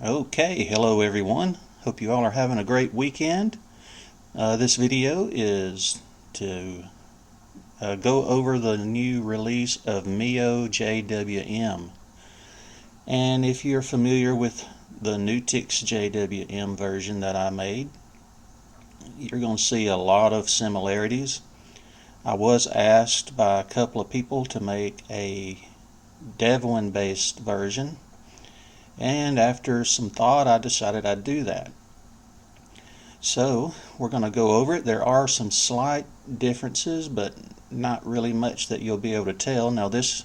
Okay, hello everyone. Hope you all are having a great weekend. This video is to go over the new release of Miyo-JWM. And if you're familiar with the Newtix JWM version that I made, you're going to see a lot of similarities. I was asked by a couple of people to make a Devuan based version, and after some thought I decided I'd do that. So we're going to go over it. There are some slight differences, but not really much that you'll be able to tell. Now this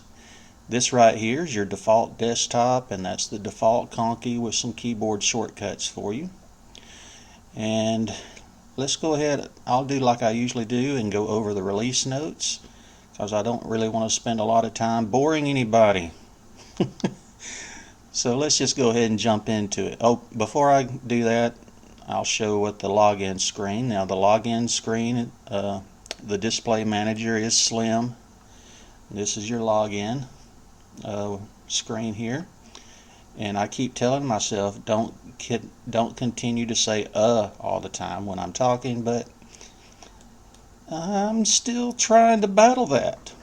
right here is your default desktop, and that's the default Conky with some keyboard shortcuts for you. And let's go ahead. I'll do like I usually do and go over the release notes, because I don't really want to spend a lot of time boring anybody. So let's just go ahead and jump into it. Oh, before I do that, I'll show what the login screen. Now the login screen, the display manager is slim. This is your login screen here, and I keep telling myself don't continue to say all the time when I'm talking, but I'm still trying to battle that.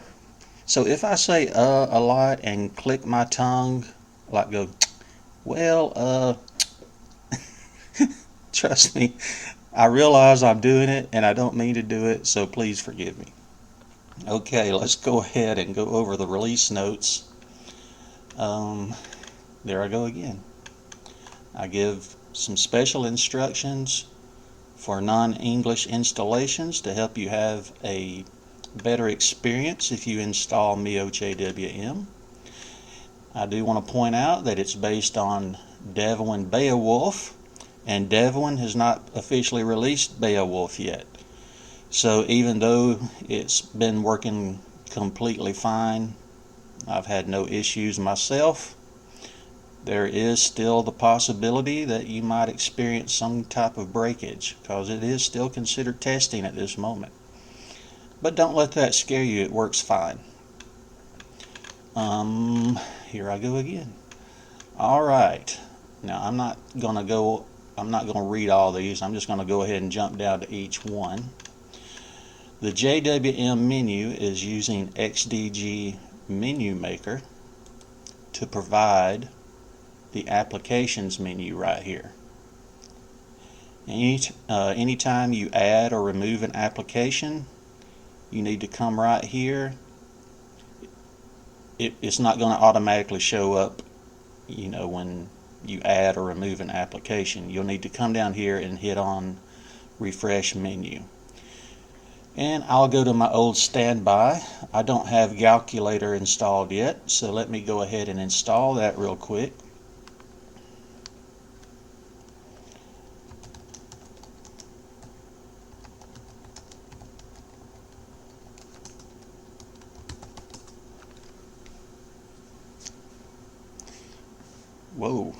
So if I say a lot and click my tongue, like go, well, trust me, I realize I'm doing it and I don't mean to do it, so please forgive me. Okay, let's go ahead and go over the release notes. There I go again. I give some special instructions for non-English installations to help you have a better experience if you install Miyo-JWM. I do want to point out that it's based on Devuan Beowulf, and Devuan has not officially released Beowulf yet. So even though it's been working completely fine, I've had no issues myself, there is still the possibility that you might experience some type of breakage, because it is still considered testing at this moment. But don't let that scare you, it works fine. Here I go again. Alright, now I'm not going to read all these. I'm just going to go ahead and jump down to each one. The JWM menu is using XDG Menu Maker to provide the applications menu right here. Anytime you add or remove an application, you need to come right here. It's not going to automatically show up, when you add or remove an application. You'll need to come down here and hit on refresh menu. And I'll go to my old standby. I don't have Calculator installed yet, so let me go ahead and install that real quick. Whoa.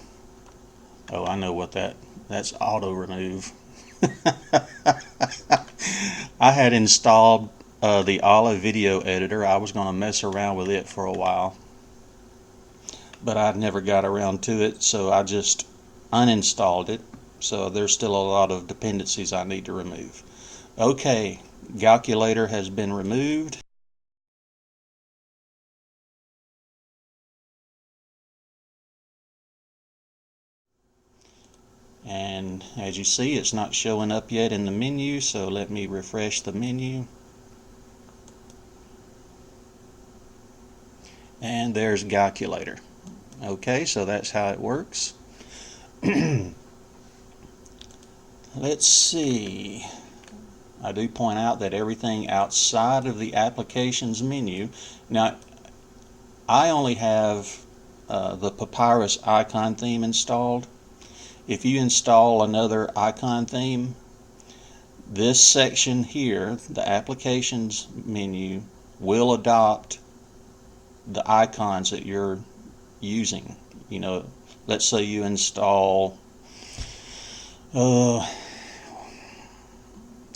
Oh, I know what that's auto remove. I had installed the Olive video editor. I was going to mess around with it for a while, but I never got around to it, so I just uninstalled it. So there's still a lot of dependencies I need to remove. Okay, Calculator has been removed. And as you see, it's not showing up yet in the menu, so let me refresh the menu. And there's Calculator. Okay, so that's how it works. Let's see. I do point out that everything outside of the applications menu, now I only have the papyrus icon theme installed. If you install another icon theme, this section here, the applications menu, will adopt the icons that you're using. Let's say you install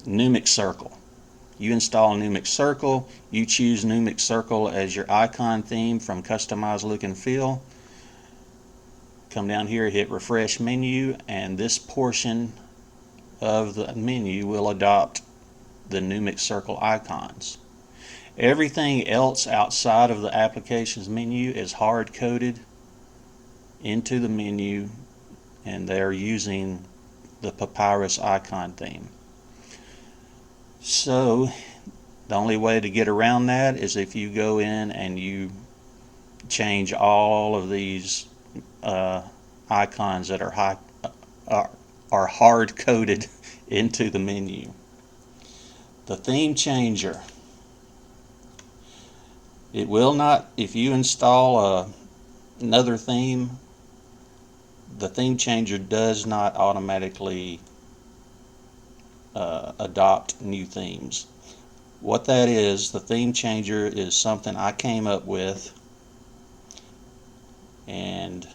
Numix Circle. You install Numix Circle, you choose Numix Circle as your icon theme from Customize Look and Feel. come down here, hit refresh menu, and this portion of the menu will adopt the numeric circle icons. Everything else outside of the applications menu is hard-coded into the menu, and they're using the papyrus icon theme. So the only way to get around that is if you go in and you change all of these icons that are hard-coded into the menu. The theme changer. It will not, if you install another theme, the theme changer does not automatically adopt new themes. What that is, the theme changer is something I came up with, and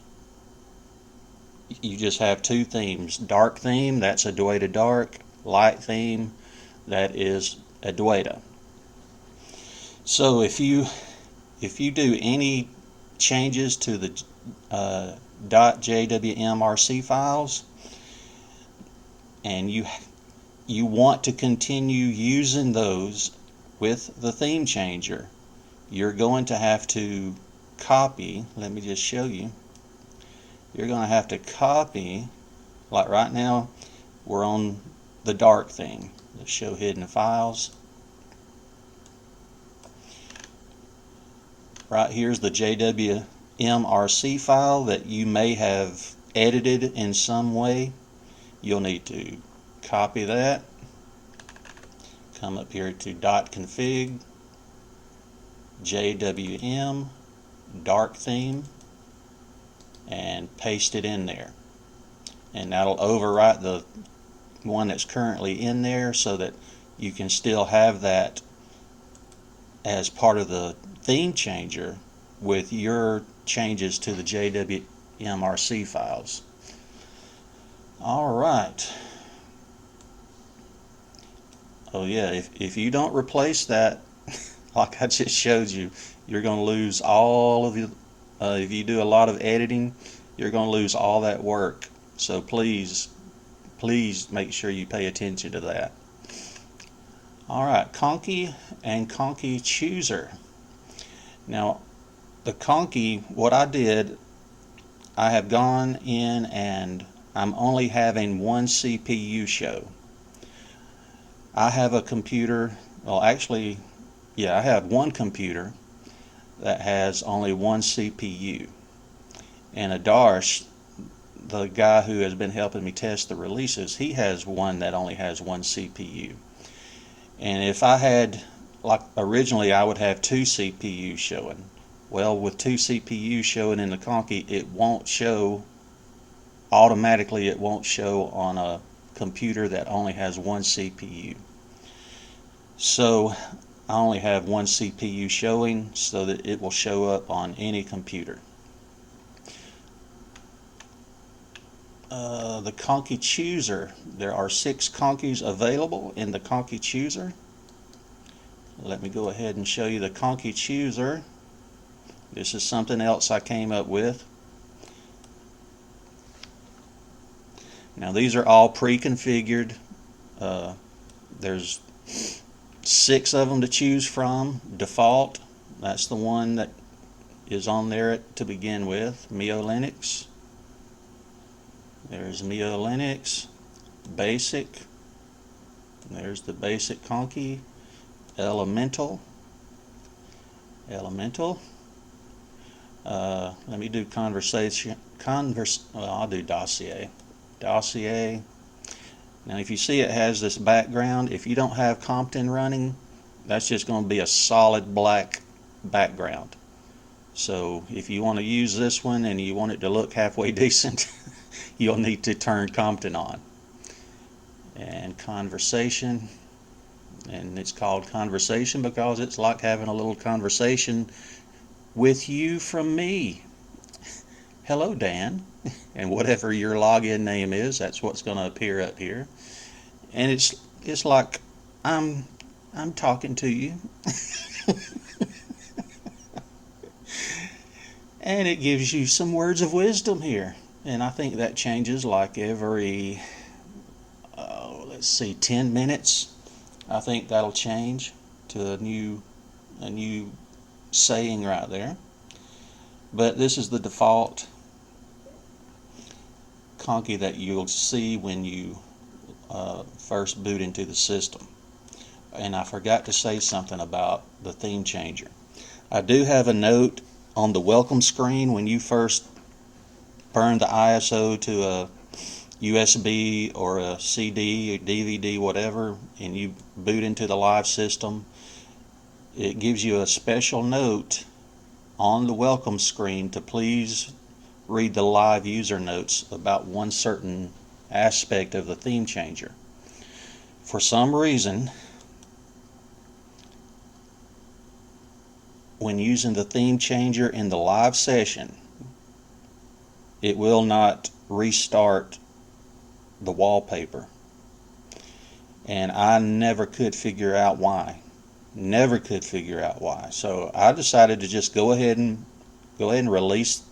you just have two themes. Dark theme, that's Adwaita Dark. Light theme, that is Adwaita. So if you do any changes to the .jwm RC files, and you want to continue using those with the theme changer, you're going to have to copy. Let me just show you. You're going to have to copy, like right now we're on the dark theme. Let's show hidden files. Right here's the JWM RC file that you may have edited in some way. You'll need to copy that, come up here to .config, JWM, dark theme, and paste it in there. And that'll overwrite the one that's currently in there so that you can still have that as part of the theme changer with your changes to the JWM RC files. Alright. Oh yeah, if you don't replace that, like I just showed you, you're going to lose all of your, if you do a lot of editing, you're going to lose all that work. So please make sure you pay attention to that. Alright, Conky and Conky Chooser. Now, the Conky, what I did, I have gone in and I'm only having one CPU show. I have a computer, well actually, yeah, I have one computer that has only one CPU. And Adarsh, the guy who has been helping me test the releases, he has one that only has one CPU. And if I had, like originally I would have two CPUs showing. Well, with two CPUs showing in the Conky, it won't show automatically. It won't show on a computer that only has one CPU. So I only have one CPU showing so that it will show up on any computer. The Conky Chooser. There are 6 Conkys available in the Conky Chooser. Let me go ahead and show you the Conky Chooser. This is something else I came up with. Now these are all pre-configured. There's 6 of them to choose from. Default, that's the one that is on there to begin with. MiyoLinux. There's MiyoLinux. Basic. There's the basic Conky. Elemental. Let me do conversation. Well, I'll do dossier. Dossier. Now if you see it has this background, if you don't have Compton running, that's just going to be a solid black background. So if you want to use this one and you want it to look halfway decent, you'll need to turn Compton on. And conversation, and it's called conversation because it's like having a little conversation with you from me. Hello Dan. And whatever your login name is, that's what's going to appear up here. And it's like I'm talking to you. And it gives you some words of wisdom here. And I think that changes like every, let's see, 10 minutes. I think that'll change to a new saying right there. But this is the default Conky that you'll see when you first boot into the system. And I forgot to say something about the theme changer. I do have a note on the welcome screen when you first burn the ISO to a USB or a CD or DVD, whatever, and you boot into the live system. It gives you a special note on the welcome screen to please read the live user notes about one certain aspect of the theme changer. For some reason, when using the theme changer in the live session, it will not restart the wallpaper. And I never could figure out why. Never could figure out why. So I decided to just go ahead and release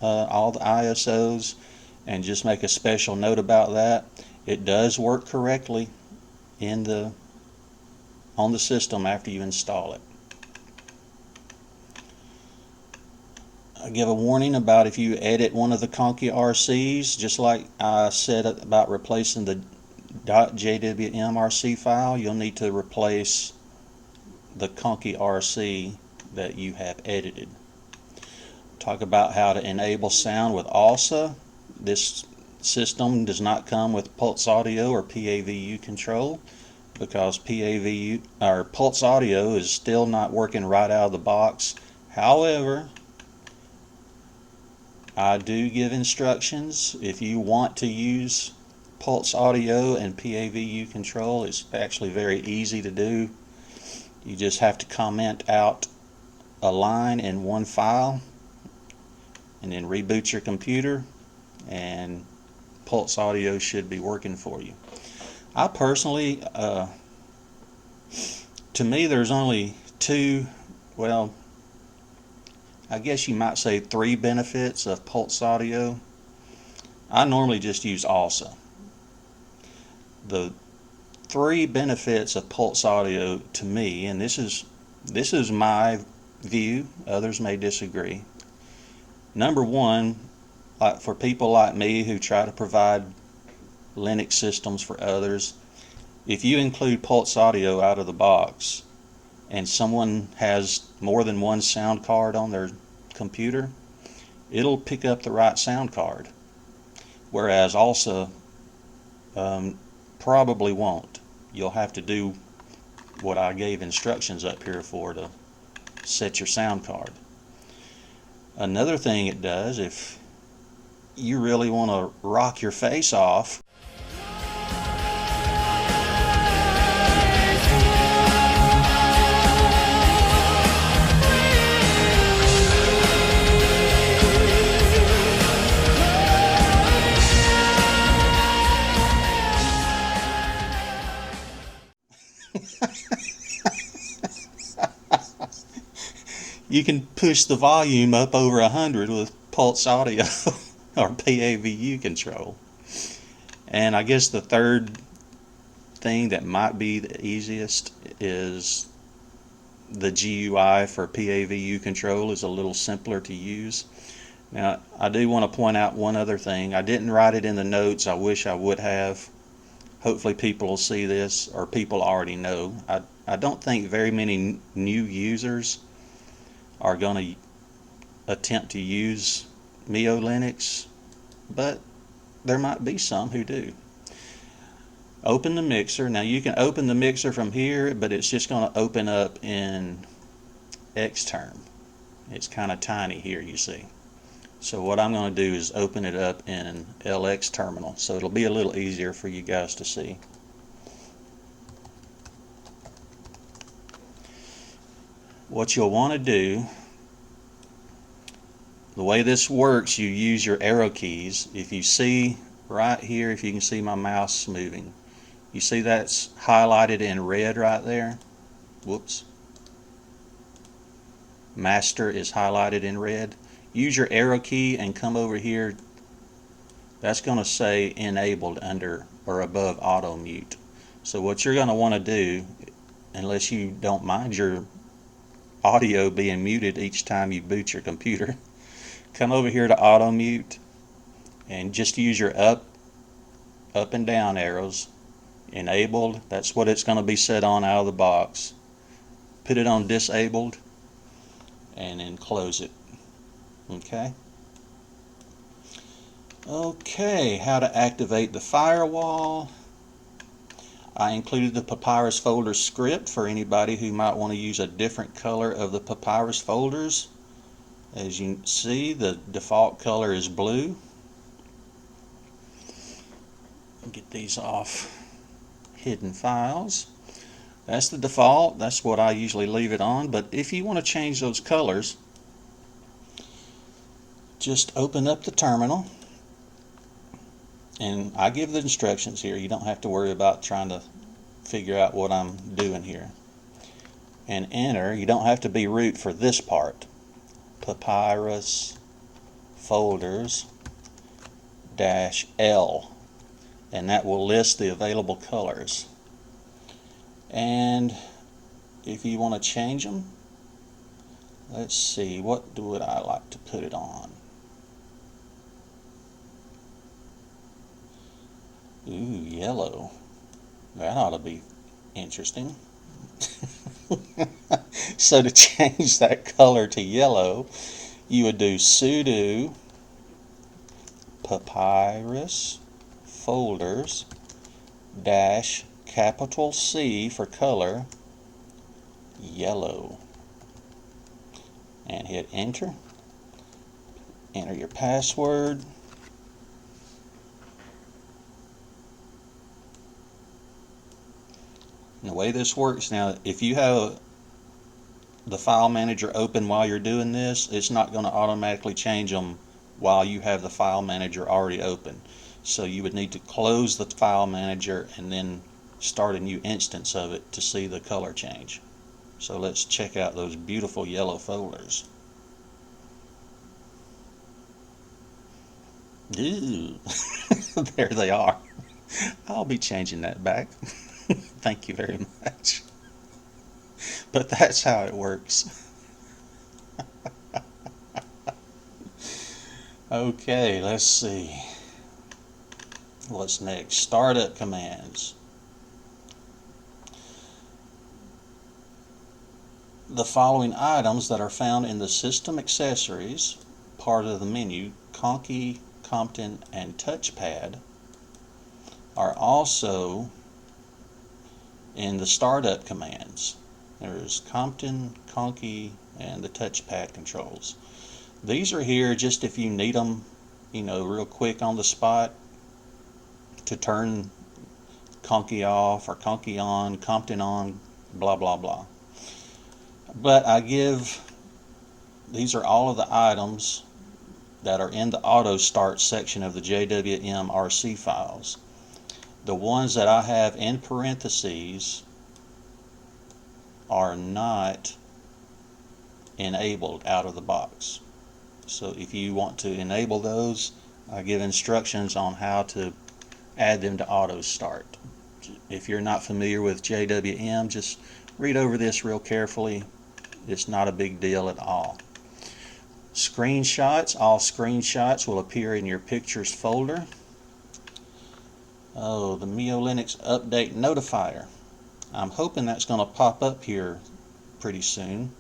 all the ISOs and just make a special note about that. It does work correctly on the system after you install it. I give a warning about if you edit one of the Conky RCs, just like I said about replacing the .jwm RC file, you'll need to replace the Conky RC that you have edited. Talk about how to enable sound with ALSA. This system does not come with Pulse Audio or PAVU control because PAVU or Pulse Audio is still not working right out of the box. However, I do give instructions if you want to use Pulse Audio and PAVU control. It's actually very easy to do. You just have to comment out a line in one file and then reboot your computer and Pulse Audio should be working for you. I personally, to me there's only two, well, I guess you might say three benefits of Pulse Audio. I normally just use ALSA. The three benefits of Pulse Audio to me, and this is my view, others may disagree. Number one, like for people like me who try to provide Linux systems for others, if you include Pulse Audio out of the box and someone has more than one sound card on their computer, it'll pick up the right sound card, whereas ALSA probably won't. You'll have to do what I gave instructions up here for to set your sound card. Another thing it does, if you really want to rock your face off, you can push the volume up over 100 with Pulse Audio or PAVU control. And I guess the third thing that might be the easiest is the GUI for PAVU control is a little simpler to use. Now, I do want to point out one other thing. I didn't write it in the notes. I wish I would have. Hopefully people will see this, or people already know. I don't think very many new users are going to attempt to use MiyoLinux, but there might be some who do. Open the mixer. Now you can open the mixer from here, but it's just going to open up in Xterm. It's kind of tiny here, you see. So what I'm going to do is open it up in LX terminal, so it'll be a little easier for you guys to see. What you'll want to do, the way this works, you use your arrow keys. If you see right here, if you can see my mouse moving, you see that's highlighted in red right there. Whoops. Master is highlighted in red. Use your arrow key and come over here that's going to say enabled under or above auto mute. So what you're going to want to do, unless you don't mind your audio being muted each time you boot your computer, come over here to auto mute and just use your up and down arrows. Enabled, that's what it's going to be set on out of the box. Put it on disabled and then close it. Okay. Okay, how to activate the firewall. I included the papyrus folder script for anybody who might want to use a different color of the papyrus folders. As you see, the default color is blue. Get these off hidden files. That's the default. That's what I usually leave it on. But if you want to change those colors, just open up the terminal. And I give the instructions here. You don't have to worry about trying to figure out what I'm doing here. And enter. You don't have to be root for this part. Papyrus folders -L. And that will list the available colors. And if you want to change them, let's see, what would I like to put it on? Ooh, yellow. That ought to be interesting. So to change that color to yellow, you would do sudo papyrus folders -C for color, yellow, and hit enter. Enter your password. And the way this works now, if you have the file manager open while you're doing this, it's not going to automatically change them while you have the file manager already open. So you would need to close the file manager and then start a new instance of it to see the color change. So let's check out those beautiful yellow folders. Ooh. There they are. I'll be changing that back. Thank you very much. But that's how it works. Okay, let's see. What's next? Startup commands. The following items that are found in the system accessories part of the menu, Conky, Compton, and Touchpad, are also in the startup commands. There's Compton, Conky, and the touchpad controls. These are here just if you need them, real quick on the spot to turn Conky off or Conky on, Compton on, blah blah blah. But these are all of the items that are in the auto start section of the JWM RC files. The ones that I have in parentheses are not enabled out of the box. So if you want to enable those, I give instructions on how to add them to auto start. If you're not familiar with JWM, just read over this real carefully. It's not a big deal at all. Screenshots. All screenshots will appear in your pictures folder. Oh, the MiyoLinux update notifier. I'm hoping that's going to pop up here pretty soon.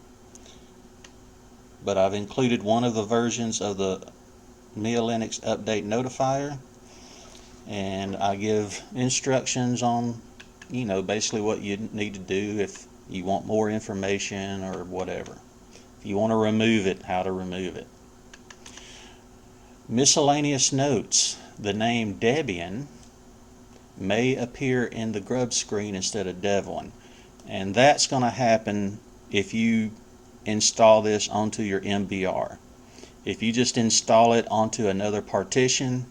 But I've included one of the versions of the MiyoLinux update notifier, and I give instructions on, basically what you need to do if you want more information or whatever. If you want to remove it, how to remove it. Miscellaneous notes. The name Devuan may appear in the grub screen instead of Devuan, and that's going to happen if you install this onto your MBR. If you just install it onto another partition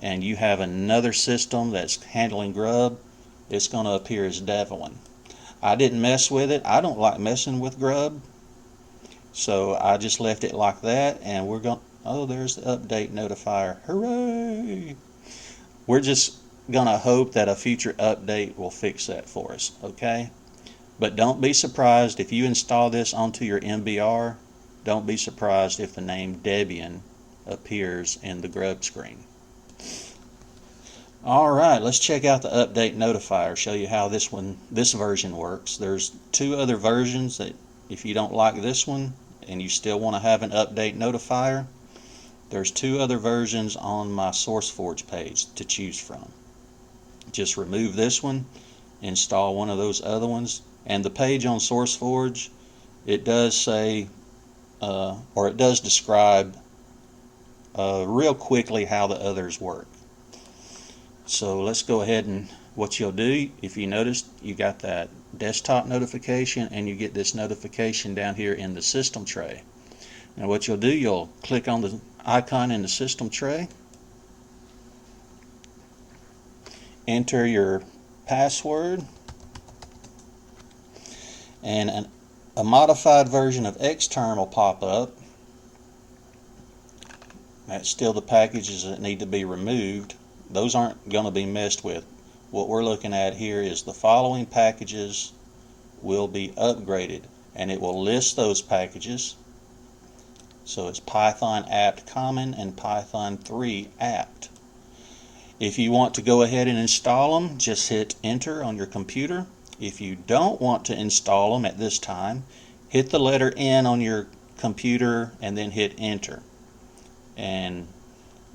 and you have another system that's handling grub, it's going to appear as Devuan. I didn't mess with it. I don't like messing with grub, so I just left it like that, and Oh, there's the update notifier. Hooray! We're just going to hope that a future update will fix that for us, okay? But don't be surprised if you install this onto your MBR. Don't be surprised if the name Devuan appears in the grub screen. Alright, let's check out the update notifier, show you how this version works. There's two other versions that if you don't like this one and you still want to have an update notifier, there's two other versions on my SourceForge page to choose from. Just remove this one, install one of those other ones, and the page on SourceForge, it does say, or it does describe real quickly how the others work. So let's go ahead, and what you'll do, if you noticed, you got that desktop notification and you get this notification down here in the system tray. Now what you'll do, you'll click on the icon in the system tray, enter your password, and a modified version of Xterm will pop up. That's still the packages that need to be removed. Those aren't going to be messed with. What we're looking at here is the following packages will be upgraded, and it will list those packages. So it's Python apt common and Python 3 apt. If you want to go ahead and install them, just hit enter on your computer. If you don't want to install them at this time, hit the letter N on your computer and then hit enter. And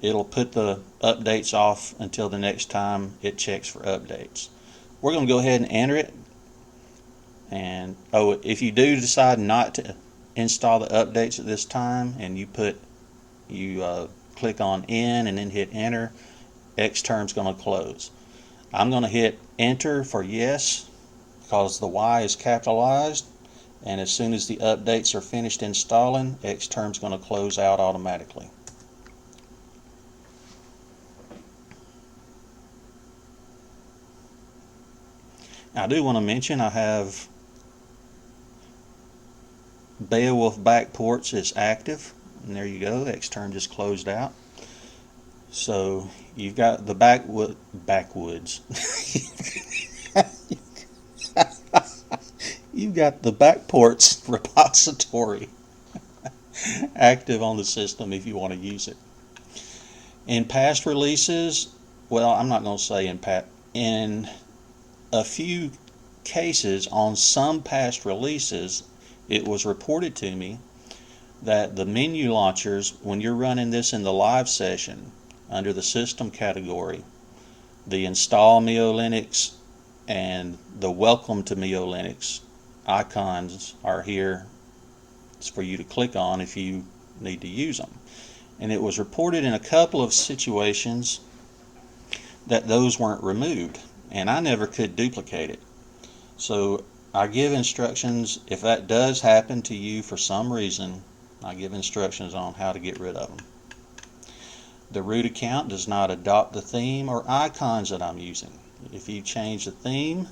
it'll put the updates off until the next time it checks for updates. We're going to go ahead and enter it. And if you do decide not to install the updates at this time and you click on N and then hit enter, Xterm's going to close. I'm going to hit enter for yes because the Y is capitalized, and as soon as the updates are finished installing, Xterm's going to close out automatically. I do want to mention I have Beowulf backports is active, and there you go, Xterm just closed out. So you've got the backwoods. You've got the backports repository active on the system if you want to use it. In past releases, well, I'm not going to say in a few cases on some past releases, it was reported to me that the menu launchers, when you're running this in the live session under the system category, the install MiyoLinux and the welcome to MiyoLinux icons are here. It's for you to click on if you need to use them. And it was reported in a couple of situations that those weren't removed, and I never could duplicate it. So I give instructions if that does happen to you for some reason. I give instructions on how to get rid of them. The root account does not adopt the theme or icons that I'm using. If you change the theme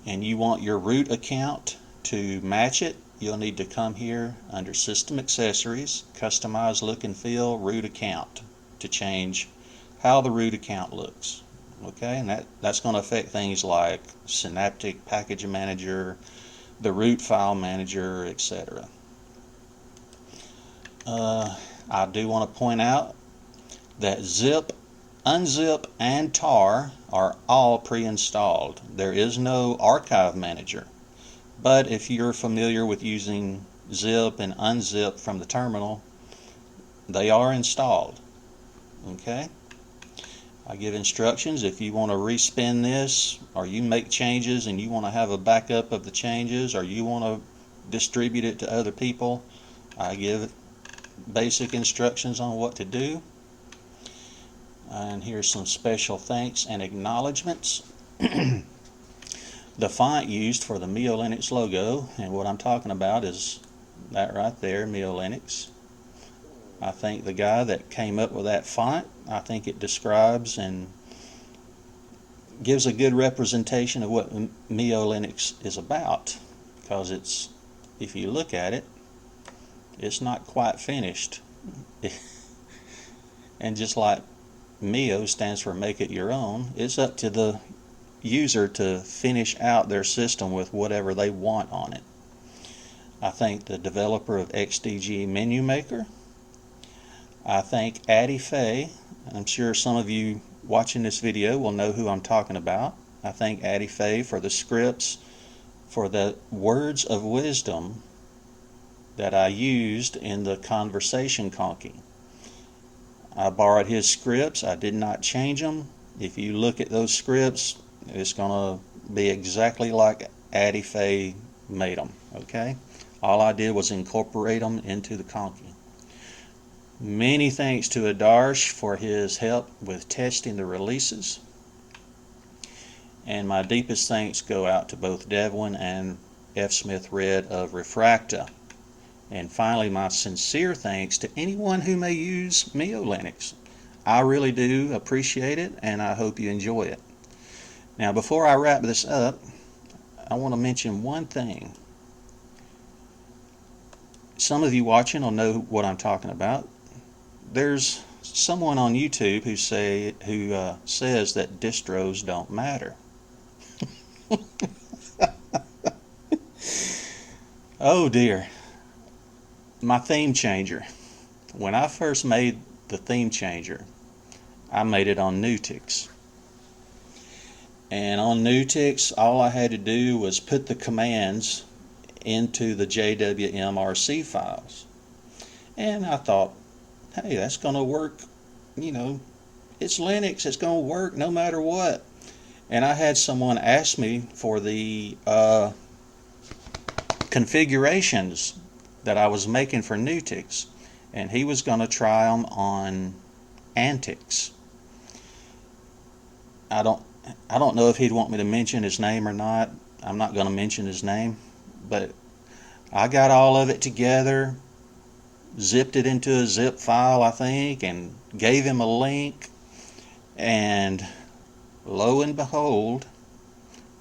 and you want your root account to match it, you'll need to come here under System Accessories, Customize Look and Feel, Root Account to change how the root account looks. Okay, and that's going to affect things like Synaptic Package Manager, the root file manager, etc. I do want to point out that zip, unzip, and tar are all pre-installed. There is no archive manager. But if you're familiar with using zip and unzip from the terminal, they are installed. Okay? I give instructions if you want to respin this, or you make changes and you want to have a backup of the changes, or you want to distribute it to other people. I give basic instructions on what to do. And here's some special thanks and acknowledgments. The font used for the MiyoLinux logo, and what I'm talking about is that right there, MiyoLinux. I think the guy that came up with that font, I think it describes and gives a good representation of what MiyoLinux is about, because it's, if you look at it, It's not quite finished. And just like Miyo stands for make it your own, it's up to the user to finish out their system with whatever they want on it. I thank the developer of XDG Menu Maker. I thank Addie Faye. I'm sure some of you watching this video will know who I'm talking about. I thank Addie Faye for the scripts for the words of wisdom that I used in the conversation Conky. I borrowed his scripts. I did not change them. If you look at those scripts, it's going to be exactly like Addie Faye made them. Okay? All I did was incorporate them into the Conky. Many thanks to Adarsh for his help with testing the releases. And my deepest thanks go out to both Devuan and F. Smith Red of Refracta. And finally, my sincere thanks to anyone who may use MiyoLinux. I really do appreciate it, and I hope you enjoy it. Now, before I wrap this up, I want to mention one thing. Some of you watching will know what I'm talking about. There's someone on YouTube who says that distros don't matter. Oh dear. My theme changer. When I first made the theme changer, I made it on Newtix. And on Newtix, all I had to do was put the commands into the JWM files. And I thought, hey, that's going to work, you know, it's Linux, it's going to work no matter what. And I had someone ask me for the configurations that I was making for Newtix, and he was going to try them on Antics. I don't know if he'd want me to mention his name or not. I'm not going to mention his name, but I got all of it together, zipped it into a zip file, I think, and gave him a link, and lo and behold,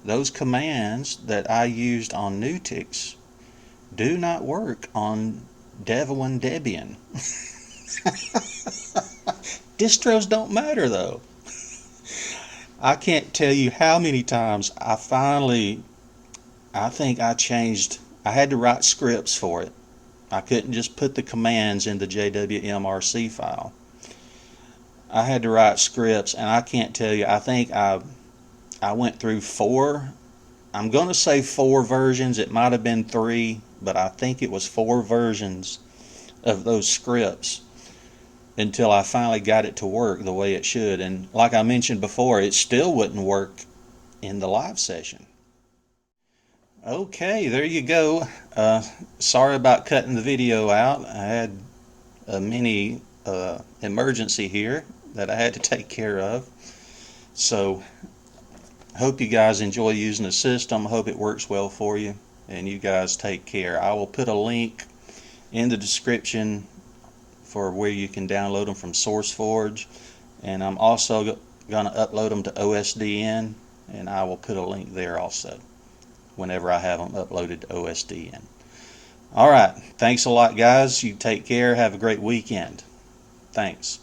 those commands that I used on Newtix do not work on Devuan Debian. Distros don't matter though. I can't tell you how many times I think I had to write scripts for it. I couldn't just put the commands in the JWM file. I had to write scripts, and I can't tell you, I think I went through I'm going to say 4 versions. It might have been 3, but I think it was 4 versions of those scripts until I finally got it to work the way it should. And like I mentioned before, it still wouldn't work in the live session. Okay, there you go. Sorry about cutting the video out. I had a mini emergency here that I had to take care of. So hope you guys enjoy using the system. Hope it works well for you, and you guys take care. I will put a link in the description for where you can download them from SourceForge, and I'm also going to upload them to OSDN, and I will put a link there also whenever I have them uploaded to OSDN. Alright, thanks a lot guys. You take care. Have a great weekend. Thanks.